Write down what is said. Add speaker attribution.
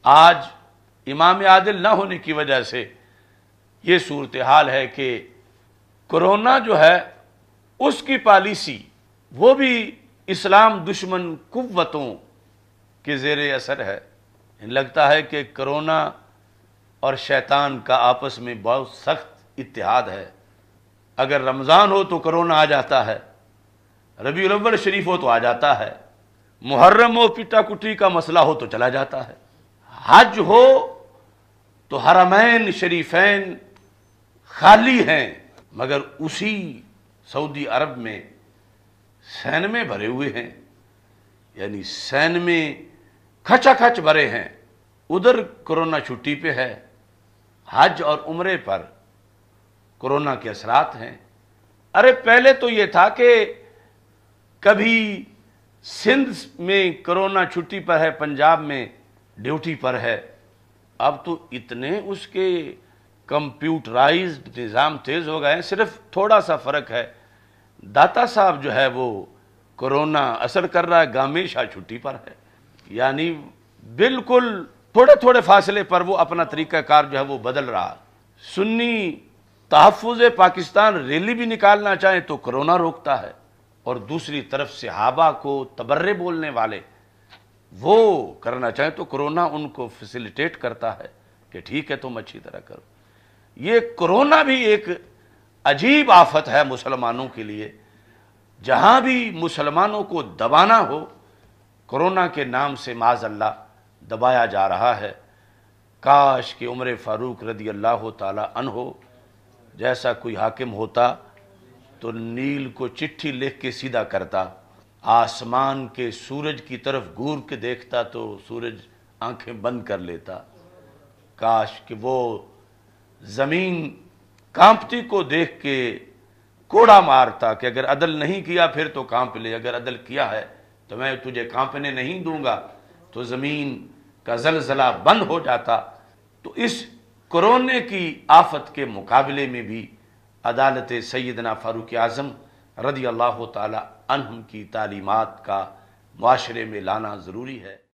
Speaker 1: آج امام عادل نہ ہونے کی وجہ سے یہ صورتحال ہے کہ کرونا جو ہے اس کی پالیسی وہ بھی اسلام دشمن قوتوں کے زیر اثر ہے۔ لگتا ہے کہ کرونا اور شیطان کا آپس میں بہت سخت اتحاد ہے۔ اگر رمضان ہو تو کرونا آ جاتا ہے، ربیع الاول شریف ہو تو آ جاتا ہے، محرم ہو پٹا کٹی کا مسئلہ ہو تو چلا جاتا ہے، حج ہو تو حرمین شریفین خالی ہیں، مگر اسی سعودی عرب میں سینمے بھرے ہوئے ہیں، یعنی سینمے کھچا کھچ بھرے ہیں۔ ادھر کرونا چھٹی پہ ہے، حج اور عمرے پر کرونا کے اثرات ہیں۔ ارے پہلے تو یہ تھا کہ کبھی سندھ میں کرونا چھٹی پر ہے، پنجاب میں ڈیوٹی پر ہے، اب تو اتنے اس کے کمپیوٹرائزڈ نظام تیز ہو گئے ہیں۔ صرف تھوڑا سا فرق ہے، داتا صاحب جو ہے وہ کرونا اثر کر رہا ہے، گامیشہ چھٹی پر ہے، یعنی بالکل تھوڑے تھوڑے فاصلے پر وہ اپنا طریقہ کار جو ہے وہ بدل رہا۔ سنی تحفظ پاکستان ریلی بھی نکالنا چاہیں تو کرونا روکتا ہے، اور دوسری طرف صحابہ کو تبرے بولنے والے وہ کرنا چاہیں تو کرونا ان کو فیسیلیٹیٹ کرتا ہے کہ ٹھیک ہے تم اچھی طرح کرو۔ یہ کرونا بھی ایک عجیب آفت ہے مسلمانوں کے لیے۔ جہاں بھی مسلمانوں کو دبانا ہو، کرونا کے نام سے معاذ اللہ دبایا جا رہا ہے۔ کاش کہ عمر فاروق رضی اللہ تعالی عنہ جیسا کوئی حاکم ہوتا تو نیل کو چٹھی لکھ کے سیدھا کرتا، آسمان کے سورج کی طرف گور کے دیکھتا تو سورج آنکھیں بند کر لیتا۔ کاش کہ وہ زمین کانپتی کو دیکھ کے کوڑا مارتا کہ اگر عدل نہیں کیا پھر تو کانپ لے، اگر عدل کیا ہے تو میں تجھے کانپنے نہیں دوں گا، تو زمین کا زلزلہ بند ہو جاتا۔ تو اس کرونے کی آفت کے مقابلے میں بھی عدالت سیدنا فاروق اعظم رضی اللہ تعالی عنہم کی تعلیمات کا معاشرے میں لانا ضروری ہے۔